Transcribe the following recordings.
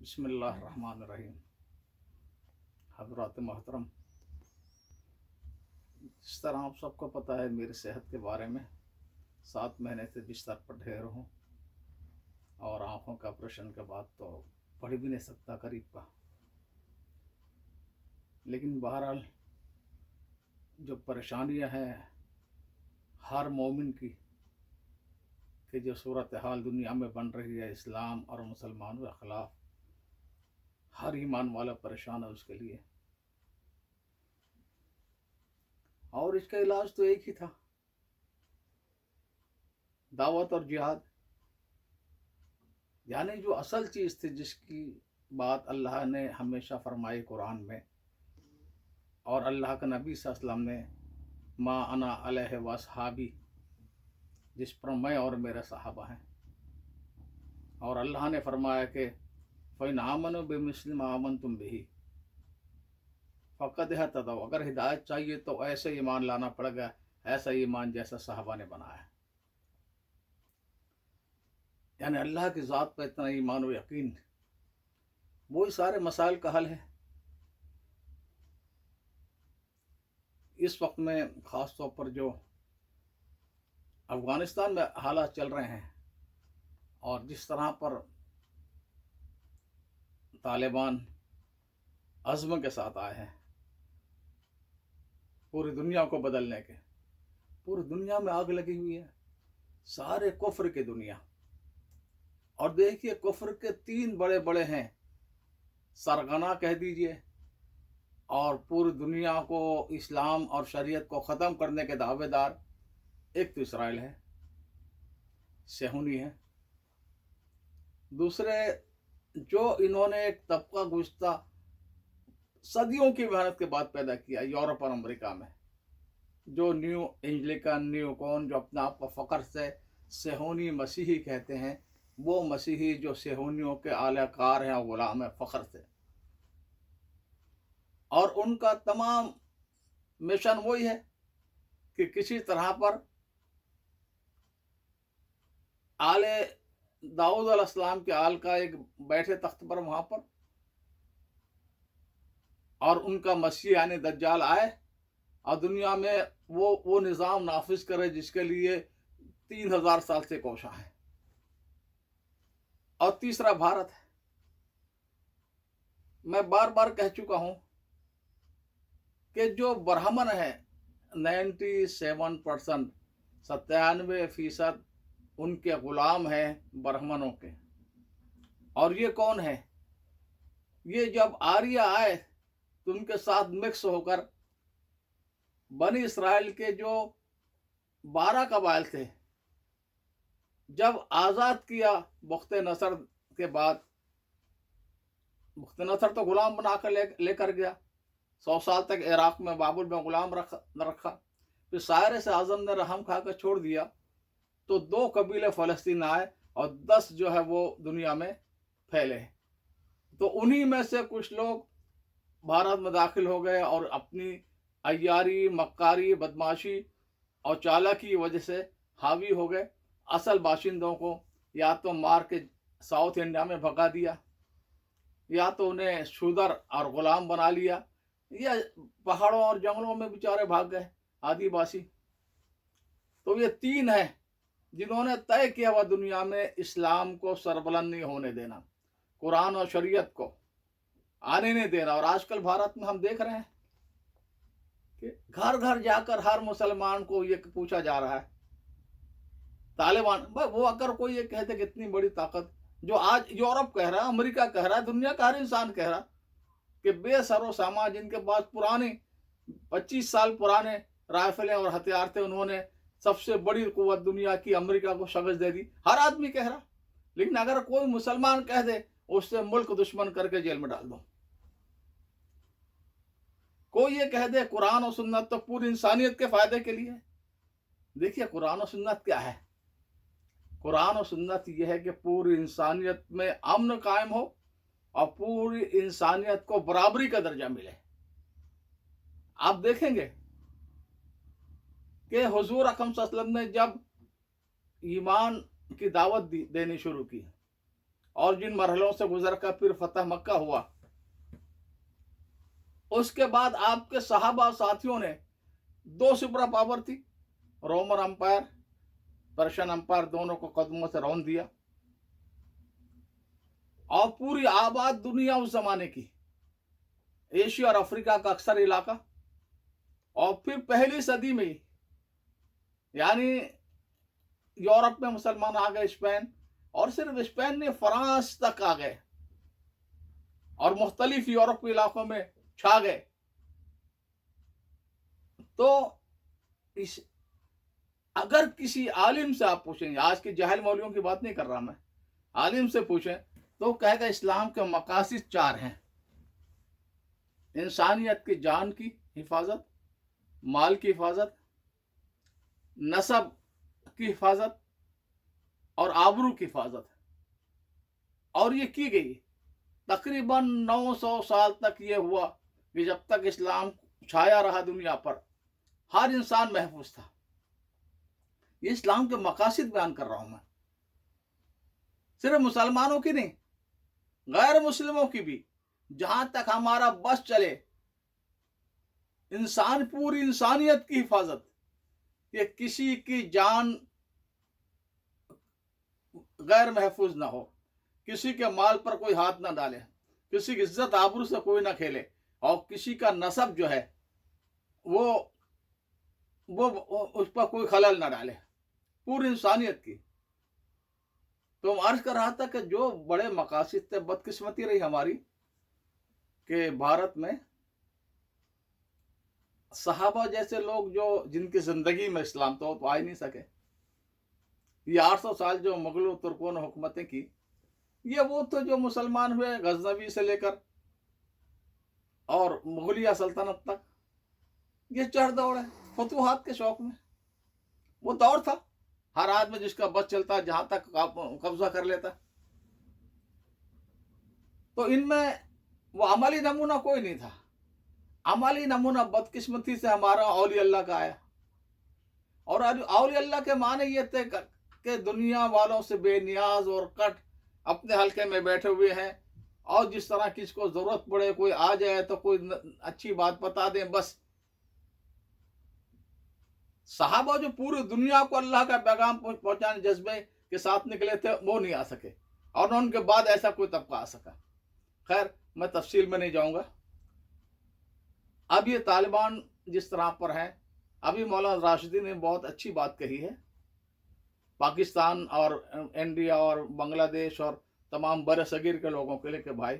بسم اللہ الرحمن الرحیم۔ حضرات محترم، جس طرح آپ سب کو پتہ ہے میری صحت کے بارے میں 7 مہینے سے بستر پر ڈھیر ہوں اور آنکھوں کا آپریشن کے بعد تو پڑھ بھی نہیں سکتا قریب کا، لیکن بہرحال جو پریشانیاں ہیں ہر مومن کی کہ جو صورتحال دنیا میں بن رہی ہے اسلام اور مسلمانوں کے خلاف، ہر ایمان والا پریشان ہے اس کے لیے، اور اس کا علاج تو ایک ہی تھا، دعوت اور جہاد، یعنی جو اصل چیز تھی جس کی بات اللہ نے ہمیشہ فرمائی قرآن میں، اور اللہ کے نبی صلی اللہ علیہ وسلم نے ما انا علیہ واصحابی، جس پر میں اور میرے صحابہ ہیں، اور اللہ نے فرمایا کہ فَإِنْ آمَنُوا بِمِثْلِ مَا آمَنْتُمْ بِهِ فَقَدْ اهْتَدَوْا، اگر ہدایت چاہیے تو ایسے ایمان لانا پڑے گا، ایسا ایمان جیسا صحابہ نے بنایا ہے، یعنی اللہ کی ذات پہ اتنا ایمان و یقین، وہی سارے مسائل کا حل ہے۔ اس وقت میں خاص طور پر جو افغانستان میں حالات چل رہے ہیں اور جس طرح پر طالبان عزم کے ساتھ آئے ہیں پوری دنیا کو بدلنے کے، پوری دنیا میں آگ لگی ہوئی ہے، سارے کفر کی دنیا، اور دیکھیے کفر کے 3 بڑے بڑے ہیں، سرغنہ کہہ دیجئے، اور پوری دنیا کو اسلام اور شریعت کو ختم کرنے کے دعوے دار، ایک تو اسرائیل ہے، صہیونی ہے، دوسرے جو انہوں نے ایک طبقہ گزشتہ صدیوں کی محنت کے بعد پیدا کیا یورپ اور امریکہ میں، جو نیو انجلیکن، نیو کون، جو اپنے آپ کو فخر سے صہیونی مسیحی کہتے ہیں، وہ مسیحی جو صہیونیوں کے اعلی کار ہیں اور غلام ہیں فخر سے، اور ان کا تمام مشن وہی ہے کہ کسی طرح پر آل داؤد علیہ السلام کے آل کا ایک بیٹھے تخت پر وہاں پر، اور ان کا مسیح یعنی دجال آئے اور دنیا میں وہ نظام نافذ کرے جس کے لیے 3000 سال سے کوشاں ہے، اور تیسرا بھارت ہے۔ میں بار بار کہہ چکا ہوں کہ جو برہمن ہے 97%، 97% ان کے غلام ہیں برہمنوں کے، اور یہ کون ہے؟ یہ جب آریہ آئے تو ان کے ساتھ مکس ہو کر بنی اسرائیل کے جو 12 قبائل تھے، جب آزاد کیا بخت نصر کے بعد، بخت نصر تو غلام بنا کر لے کر گیا، 100 سال تک عراق میں بابل میں غلام رکھا، پھر سائرس اعظم نے رحم کھا کر چھوڑ دیا، تو 2 قبیلے فلسطین آئے اور 10 جو ہے وہ دنیا میں پھیلے، تو انہی میں سے کچھ لوگ بھارت میں داخل ہو گئے اور اپنی عیاری، مکاری، بدماشی اور چالاکی کی وجہ سے حاوی ہو گئے، اصل باشندوں کو یا تو مار کے ساؤتھ انڈیا میں بھگا دیا، یا تو انہیں شودر اور غلام بنا لیا، یا پہاڑوں اور جنگلوں میں بیچارے بھاگ گئے آدی باسی۔ تو یہ 3 ہیں جنہوں نے طے کیا ہوا دنیا میں اسلام کو سربلند نہیں ہونے دینا، قرآن اور شریعت کو آنے نہیں دینا، اور آج کل بھارت میں ہم دیکھ رہے ہیں کہ گھر گھر جا کر ہر مسلمان کو یہ پوچھا جا رہا ہے، طالبان وہ اگر کوئی یہ کہتے کہ اتنی بڑی طاقت جو آج یورپ کہہ رہا، امریکہ کہہ رہا، دنیا کا ہر انسان کہہ رہا کہ بے سر و سامان جن کے پاس پرانے 25 سال پرانے رائفلیں اور ہتھیار تھے، انہوں نے سب سے بڑی قوت دنیا کی امریکہ کو شکست دے دی، ہر آدمی کہہ رہا، لیکن اگر کوئی مسلمان کہہ دے اس سے ملک دشمن کر کے جیل میں ڈال دو، کوئی یہ کہہ دے قرآن و سنت تو پوری انسانیت کے فائدے کے لیے۔ دیکھیے قرآن و سنت کیا ہے؟ قرآن و سنت یہ ہے کہ پوری انسانیت میں امن قائم ہو اور پوری انسانیت کو برابری کا درجہ ملے۔ آپ دیکھیں گے کہ حضور اکرم صلی اللہ علیہ وسلم نے جب ایمان کی دعوت دینی شروع کی اور جن مرحلوں سے گزر کر پھر فتح مکہ ہوا، اس کے بعد آپ کے صحابہ ساتھیوں نے دو سپر پاور تھی، رومن امپائر، پرشین امپائر، دونوں کو قدموں سے رون دیا، اور پوری آباد دنیا اس زمانے کی، ایشیا اور افریقہ کا اکثر علاقہ، اور پھر پہلی صدی میں ہی یعنی یورپ میں مسلمان آ گئے، اسپین، اور صرف اسپین نہیں، فرانس تک آ گئے اور مختلف یورپ کے علاقوں میں چھا گئے۔ تو اگر کسی عالم سے آپ پوچھیں، آج کے جاہل مولویوں کی بات نہیں کر رہا میں، عالم سے پوچھیں تو کہے گا اسلام کے مقاصد چار ہیں: انسانیت کی جان کی حفاظت، مال کی حفاظت، نسب کی حفاظت، اور آبرو کی حفاظت۔ اور یہ کی گئی تقریباً 900 سال تک۔ یہ ہوا کہ جب تک اسلام چھایا رہا دنیا پر، ہر انسان محفوظ تھا۔ یہ اسلام کے مقاصد بیان کر رہا ہوں میں، صرف مسلمانوں کی نہیں، غیر مسلموں کی بھی، جہاں تک ہمارا بس چلے، انسان، پوری انسانیت کی حفاظت، کہ کسی کی جان غیر محفوظ نہ ہو، کسی کے مال پر کوئی ہاتھ نہ ڈالے، کسی کی عزت آبرو سے کوئی نہ کھیلے، اور کسی کا نسب جو ہے وہ اس پر کوئی خلل نہ ڈالے، پوری انسانیت کی۔ تو ہم عرض کر رہا تھا کہ جو بڑے مقاصد تھے، بدقسمتی رہی ہماری کہ بھارت میں صحابہ جیسے لوگ جن کی زندگی میں اسلام تو آ ہی نہیں سکے۔ یہ 800 سال جو مغلوں ترکوں نے حکومتیں کی، یہ وہ تو جو مسلمان ہوئے غزنوی سے لے کر اور مغلیہ سلطنت تک، یہ چڑھ دوڑ ہے فتوحات کے شوق میں۔ وہ دور تھا، ہر آدمی جس کا بس چلتا جہاں تک قبضہ کر لیتا۔ تو ان میں وہ عملی نمونہ کوئی نہیں تھا۔ عملی نمونہ بدقسمتی سے ہمارا اولیاء اللہ کا آیا، اور اولیاء اللہ کے معنی یہ تھے کہ دنیا والوں سے بے نیاز اور کٹ اپنے حلقے میں بیٹھے ہوئے ہیں، اور جس طرح کسی کو ضرورت پڑے، کوئی آ جائے تو کوئی اچھی بات بتا دیں بس۔ صحابہ جو پوری دنیا کو اللہ کا پیغام پہنچانے جذبے کے ساتھ نکلے تھے، وہ نہیں آ سکے، اور نہ ان کے بعد ایسا کوئی طبقہ آ سکا۔ خیر، میں تفصیل میں نہیں جاؤں گا۔ اب یہ طالبان جس طرح پر ہیں، ابھی مولانا راشدی نے بہت اچھی بات کہی ہے، پاکستان اور انڈیا اور بنگلہ دیش اور تمام بر صغیر کے لوگوں کے لیے کہ بھائی،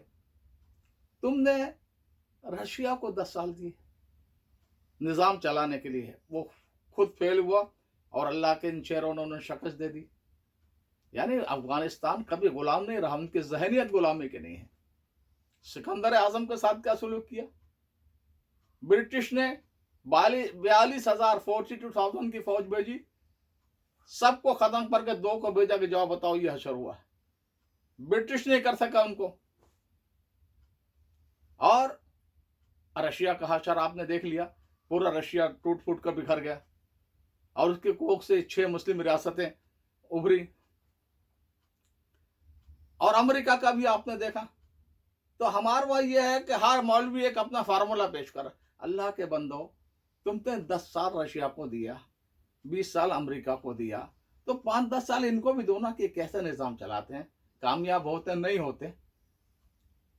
تم نے رشیا کو 10 سال دیے نظام چلانے کے لیے، وہ خود فیل ہوا، اور اللہ کے ان شیروں نے انہیں شکست دے دی۔ یعنی افغانستان کبھی غلام نہیں رہا، ان کی ذہنیت غلامی کی نہیں ہے۔ سکندر اعظم کے ساتھ کیا سلوک کیا؟ برٹش نے 42,000 42,000 کی فوج بھیجی، سب کو ختم کر کے 2 کو بھیجا کہ جاؤ بتاؤ یہ حشر ہوا ہے۔ برٹش نہیں کر سکا ان کو، اور رشیا کا حشر آپ نے دیکھ لیا، پورا رشیا ٹوٹ پھوٹ کر بکھر گیا، اور اس کے کوکھ سے 6 مسلم ریاستیں ابھری، اور امریکہ کا بھی آپ نے دیکھا۔ تو ہمارا وہاں یہ ہے کہ ہر مولوی ایک اپنا فارمولا پیش کر، اللہ کے بندو، تم نے 10 سال رشیا کو دیا، 20 سال امریکہ کو دیا، تو 5-10 سال ان کو بھی دو نا، کہ کیسے نظام چلاتے ہیں، کامیاب ہوتے نہیں ہوتے،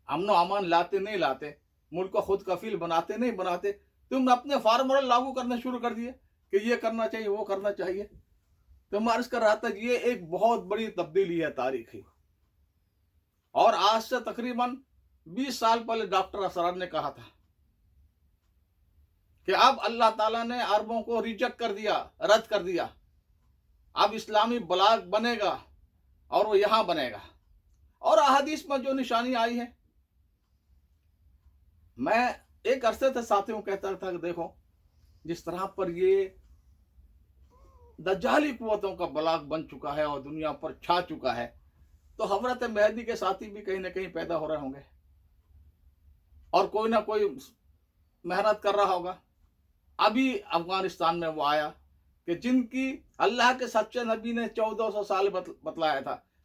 امن و امان لاتے نہیں لاتے، ملک کو خود کفیل بناتے نہیں بناتے۔ تم اپنے فارمولا لاگو کرنا شروع کر دیے کہ یہ کرنا چاہیے، وہ کرنا چاہیے۔ تو میں عرض کر رہا تھا، یہ ایک بہت بڑی تبدیلی ہے تاریخی۔ اور آج سے تقریباً 20 سال پہلے ڈاکٹر اسرار نے کہا تھا کہ اب اللہ تعالیٰ نے عربوں کو ریجیکٹ کر دیا، رد کر دیا، اب اسلامی بلاک بنے گا، اور وہ یہاں بنے گا، اور احادیث میں جو نشانی آئی ہے۔ میں ایک عرصے سے ساتھیوں کہتا تھا کہ دیکھو، جس طرح پر یہ دجالی قوتوں کا بلاک بن چکا ہے اور دنیا پر چھا چکا ہے، تو حضرت مہدی کے ساتھی بھی کہیں نہ کہیں پیدا ہو رہے ہوں گے، اور کوئی نہ کوئی محنت کر رہا ہوگا۔ ابھی افغانستان میں وہ آیا کہ جن کی اللہ کے سچے نبی نے 1400 سال بتلایا تھا،